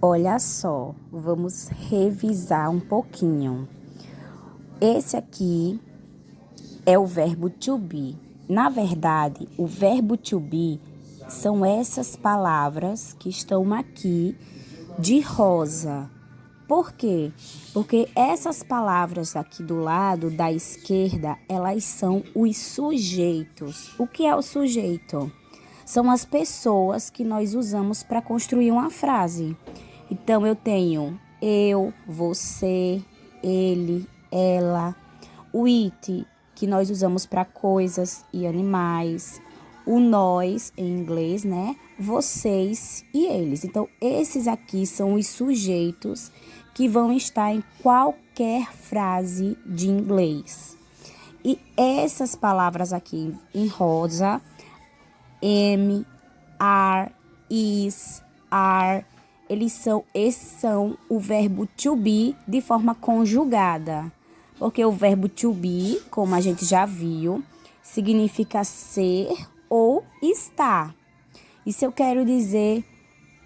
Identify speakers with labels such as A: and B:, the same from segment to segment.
A: Olha só, vamos revisar um pouquinho. Esse aqui é o verbo to be. Na verdade, o verbo to be são essas palavras que estão aqui de rosa. Por quê? Porque essas palavras aqui do lado da esquerda, elas são os sujeitos. O que é o sujeito? São as pessoas que nós usamos para construir uma frase. Então, eu tenho eu, você, ele, ela, o it, que nós usamos para coisas e animais, o nós, em inglês, né? Vocês e eles. Então, esses aqui são os sujeitos que vão estar em qualquer frase de inglês. E essas palavras aqui em rosa, am, are, is, are, esses são o verbo to be de forma conjugada. Porque o verbo to be, como a gente já viu, significa ser ou estar. E se eu quero dizer,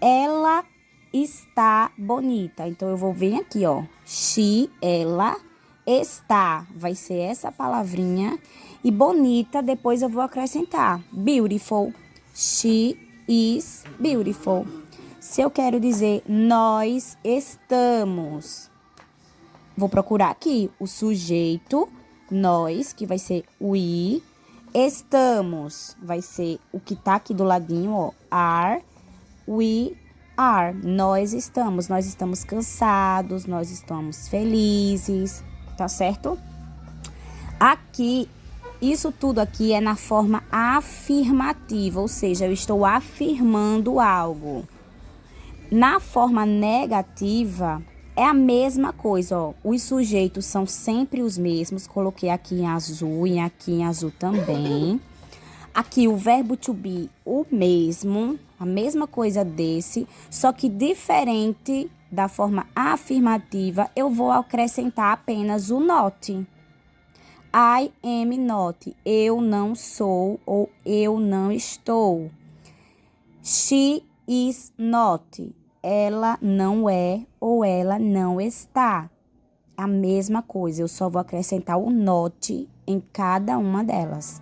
A: ela está bonita. Então, eu vou vir aqui, ó. She, ela, está. Vai ser essa palavrinha. E bonita, depois eu vou acrescentar. Beautiful. She is beautiful. Se eu quero dizer, nós estamos. Vou procurar aqui o sujeito, nós, que vai ser we. Estamos, vai ser o que tá aqui do ladinho, ó. Are, we are. Nós estamos cansados, nós estamos felizes, tá certo? Aqui, isso tudo aqui é na forma afirmativa, ou seja, eu estou afirmando algo. Na forma negativa, é a mesma coisa, ó. Os sujeitos são sempre os mesmos. Coloquei aqui em azul e aqui em azul também. Aqui o verbo to be, o mesmo, a mesma coisa desse, só que diferente da forma afirmativa, eu vou acrescentar apenas o not. I am not, eu não sou ou eu não estou. She is not, ela não é ou ela não está. A mesma coisa, eu só vou acrescentar o not em cada uma delas.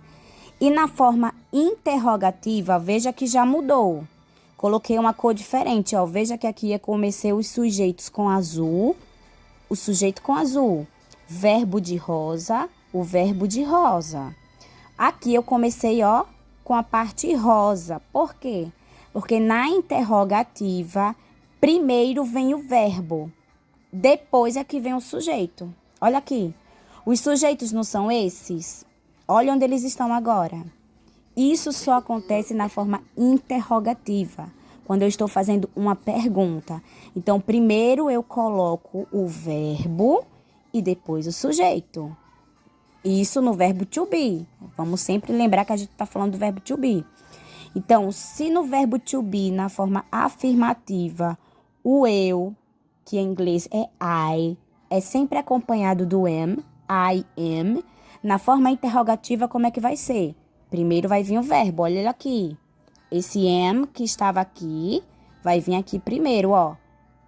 A: E na forma interrogativa, veja que já mudou. Coloquei uma cor diferente, ó. Veja que aqui eu comecei os sujeitos com azul, o sujeito com azul. Verbo de rosa, o verbo de rosa. Aqui eu comecei, ó, com a parte rosa. Por quê? Porque na interrogativa, primeiro vem o verbo, depois é que vem o sujeito. Olha aqui, os sujeitos não são esses? Olha onde eles estão agora. Isso só acontece na forma interrogativa, quando eu estou fazendo uma pergunta. Então, primeiro eu coloco o verbo e depois o sujeito. Isso no verbo to be. Vamos sempre lembrar que a gente está falando do verbo to be. Então, se no verbo to be, na forma afirmativa, o eu, que em inglês é I, é sempre acompanhado do am, I am. Na forma interrogativa, como é que vai ser? Primeiro vai vir o verbo, olha ele aqui. Esse am que estava aqui, vai vir aqui primeiro, ó.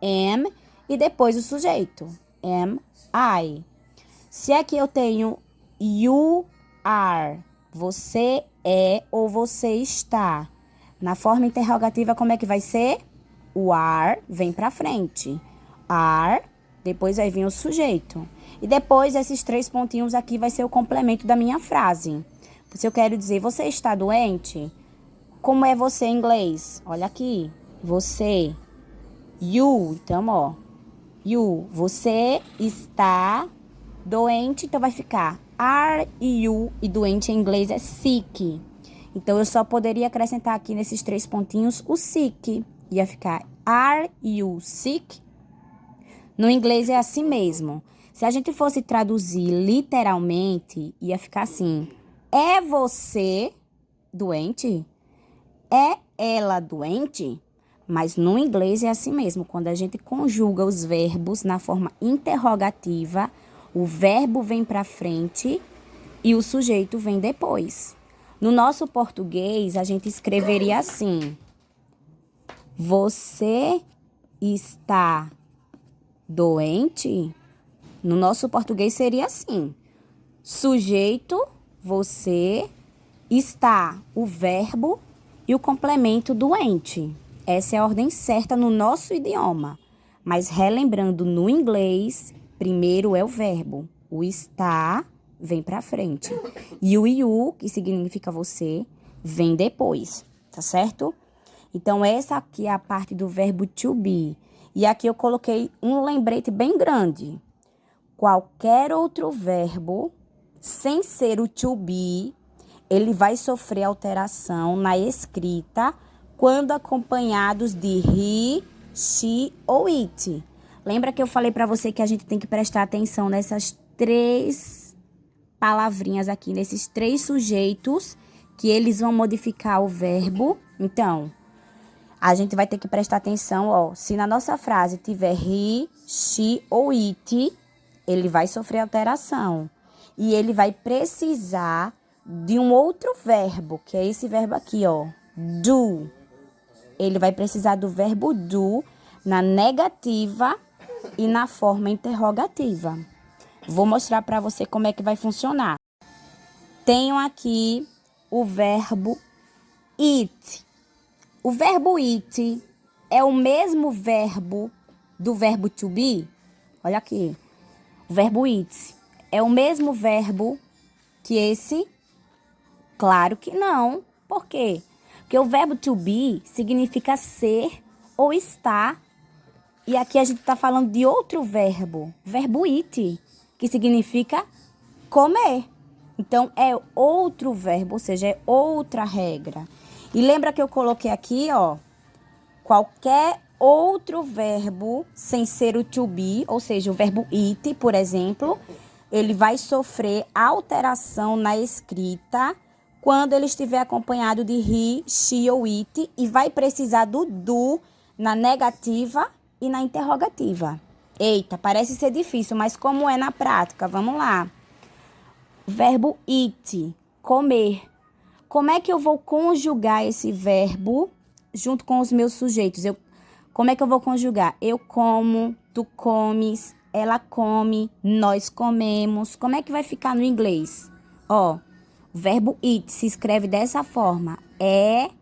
A: Am e depois o sujeito. Am I. Se aqui eu tenho you are, você é ou você está. Na forma interrogativa, como é que vai ser? O are vem pra frente. Are, depois vai vir o sujeito. E depois, esses 3 pontinhos aqui vai ser o complemento da minha frase. Se eu quero dizer, você está doente? Como é você em inglês? Olha aqui. Você. You. Então, ó. You. Você está doente, então vai ficar are you. E doente em inglês é sick. Então, eu só poderia acrescentar aqui nesses 3 pontinhos o sick. Ia ficar are you sick? No inglês é assim mesmo. Se a gente fosse traduzir literalmente, ia ficar assim. É você doente? É ela doente? Mas no inglês é assim mesmo. Quando a gente conjuga os verbos na forma interrogativa, o verbo vem para frente e o sujeito vem depois. No nosso português, a gente escreveria assim. Você está doente? No nosso português seria assim. Sujeito, você, está, o verbo e o complemento doente. Essa é a ordem certa no nosso idioma. Mas relembrando, no inglês, primeiro é o verbo. O está vem para frente. E o you, que significa você, vem depois, tá certo? Então, essa aqui é a parte do verbo to be. E aqui eu coloquei um lembrete bem grande. Qualquer outro verbo, sem ser o to be, ele vai sofrer alteração na escrita quando acompanhados de he, she ou it. Lembra que eu falei para você que a gente tem que prestar atenção nessas 3 palavrinhas aqui, nesses 3 sujeitos, que eles vão modificar o verbo? Então, a gente vai ter que prestar atenção, ó. Se na nossa frase tiver he, she ou it, ele vai sofrer alteração. E ele vai precisar de um outro verbo, que é esse verbo aqui, ó. Do. Ele vai precisar do verbo do na negativa e na forma interrogativa. Vou mostrar para você como é que vai funcionar. Tenho aqui o verbo eat. O verbo eat é o mesmo verbo do verbo to be? Olha aqui. O verbo eat é o mesmo verbo que esse? Claro que não. Por quê? Porque o verbo to be significa ser ou estar. E aqui a gente está falando de outro verbo. Verbo eat, que significa comer. Então, é outro verbo, ou seja, é outra regra. E lembra que eu coloquei aqui, ó, qualquer outro verbo sem ser o to be, ou seja, o verbo eat, por exemplo, ele vai sofrer alteração na escrita quando ele estiver acompanhado de he, she ou it e vai precisar do do na negativa e na interrogativa. Eita, parece ser difícil, mas como é na prática? Vamos lá. Verbo eat, comer. Como é que eu vou conjugar esse verbo junto com os meus sujeitos? Como é que eu vou conjugar? Eu como, tu comes, ela come, nós comemos. Como é que vai ficar no inglês? Ó, o verbo eat se escreve dessa forma. E-A-T.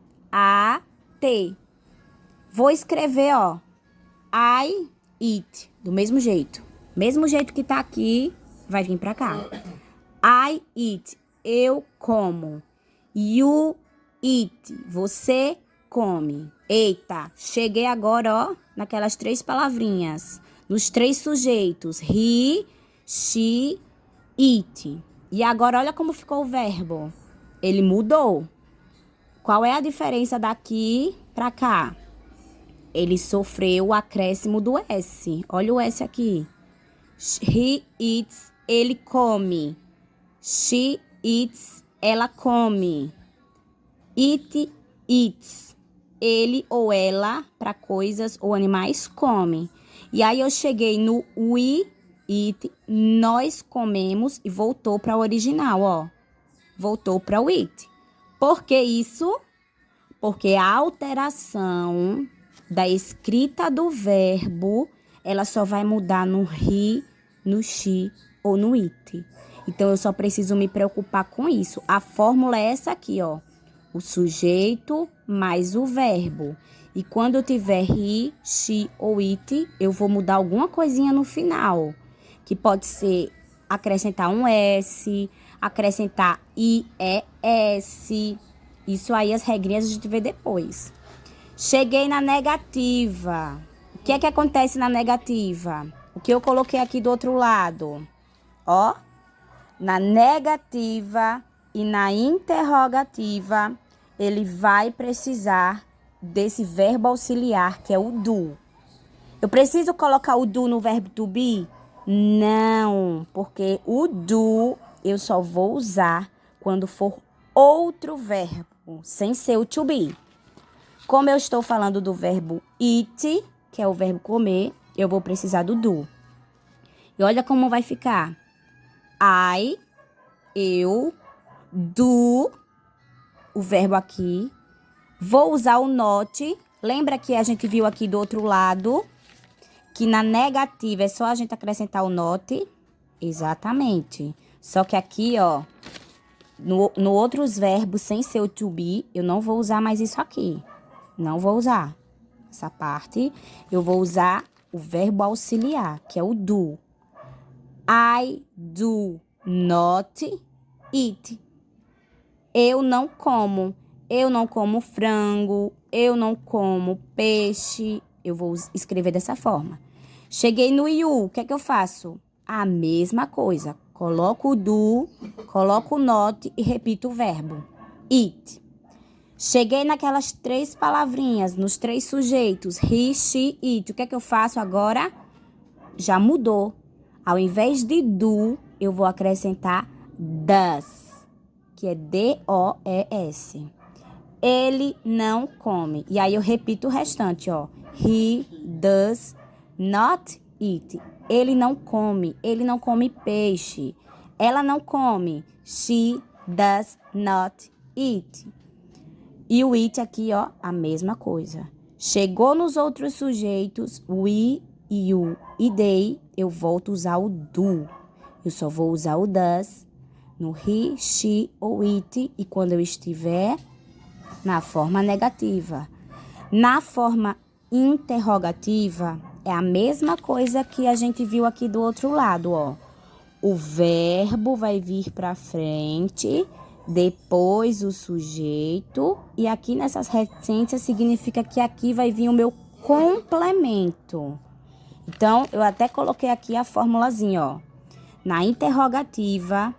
A: Vou escrever, ó, I eat, do mesmo jeito. Mesmo jeito que tá aqui, vai vir pra cá. I eat, eu como. You eat, você come. Eita, cheguei agora, ó, naquelas 3 palavrinhas. Nos 3 sujeitos. He, she, it. E agora, olha como ficou o verbo. Ele mudou. Qual é a diferença daqui pra cá? Ele sofreu o acréscimo do S. Olha o S aqui. He eats, ele come. She eats, ela come. It eats, ele ou ela, para coisas ou animais, come. E aí eu cheguei no we eat, nós comemos, e voltou para o original, ó. Voltou para o it. Por que isso? Porque a alteração da escrita do verbo, ela só vai mudar no he, no she ou no it. Então, eu só preciso me preocupar com isso. A fórmula é essa aqui, ó. O sujeito mais o verbo. E quando eu tiver he, she ou it, eu vou mudar alguma coisinha no final. Que pode ser acrescentar um S, acrescentar IES. Isso aí, as regrinhas a gente vê depois. Cheguei na negativa. O que é que acontece na negativa? O que eu coloquei aqui do outro lado? Ó. Na negativa e na interrogativa, ele vai precisar desse verbo auxiliar, que é o do. Eu preciso colocar o do no verbo to be? Não, porque o do eu só vou usar quando for outro verbo, sem ser o to be. Como eu estou falando do verbo eat, que é o verbo comer, eu vou precisar do do. E olha como vai ficar. I, eu, do, o verbo aqui. Vou usar o not Lembra que a gente viu aqui do outro lado que na negativa é só a gente acrescentar o not? Exatamente. Só que aqui, ó, no outros verbos sem ser o to be, eu não vou usar mais isso aqui. Não vou usar. Essa parte, eu vou usar o verbo auxiliar, que é o do. I do not eat. Eu não como. Eu não como frango. Eu não como peixe. Eu vou escrever dessa forma. Cheguei no you. O que é que eu faço? A mesma coisa. Coloco o do, coloco o not e repito o verbo. Eat. Cheguei naquelas 3 palavrinhas, nos 3 sujeitos. He, she, it. O que é que eu faço agora? Já mudou. Ao invés de do, eu vou acrescentar does, que é D-O-E-S. Ele não come. E aí eu repito o restante, ó. He does not eat. Ele não come. Ele não come peixe. Ela não come. She does not eat. E o it aqui, ó, a mesma coisa. Chegou nos outros sujeitos, we, you e they, eu volto a usar o do. Eu só vou usar o does no he, she ou it e quando eu estiver na forma negativa. Na forma interrogativa, é a mesma coisa que a gente viu aqui do outro lado, ó. O verbo vai vir para frente, depois o sujeito, e aqui nessas reticências significa que aqui vai vir o meu complemento. Então, eu até coloquei aqui a formulazinha, ó. Na interrogativa,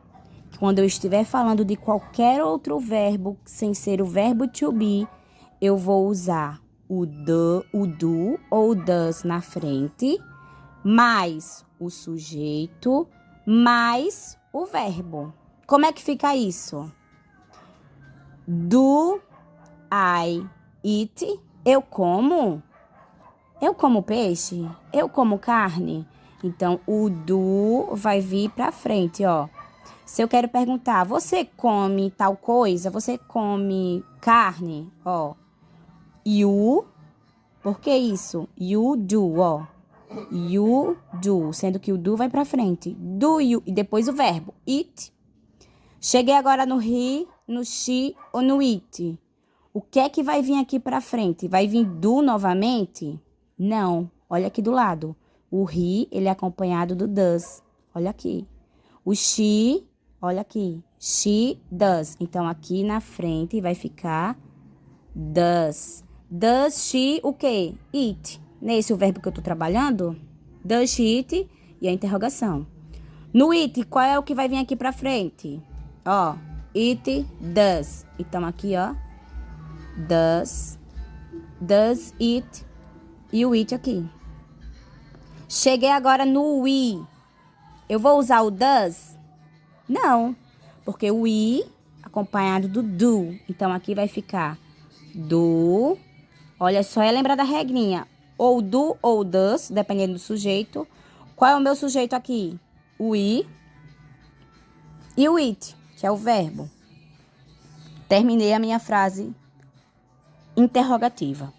A: quando eu estiver falando de qualquer outro verbo sem ser o verbo to be, eu vou usar o do ou o does na frente, mais o sujeito, mais o verbo. Como é que fica isso? Do I eat? Eu como? Eu como peixe? Eu como carne? Então, o do vai vir pra frente, ó. Se eu quero perguntar, você come tal coisa? Você come carne? Ó, you, por que isso? You do, ó. You do, sendo que o do vai pra frente. Do you, e depois o verbo, eat. Cheguei agora no he, no she ou no it. O que é que vai vir aqui pra frente? Vai vir do novamente? Não. Olha aqui do lado. O he, ele é acompanhado do does. Olha aqui. O she, olha aqui. She does. Então, aqui na frente vai ficar does. Does she o quê? Eat. Nesse o verbo que eu tô trabalhando? Does she eat? E a interrogação. No it, qual é o que vai vir aqui pra frente? Ó, it does. Então, aqui, ó. Does it. E o it aqui. Cheguei agora no we. Eu vou usar o does? Não, porque o we acompanhado do do. Então, aqui vai ficar do. Olha só, é lembrar da regrinha. Ou do ou does, dependendo do sujeito. Qual é o meu sujeito aqui? O we e o it, que é o verbo. Terminei a minha frase interrogativa.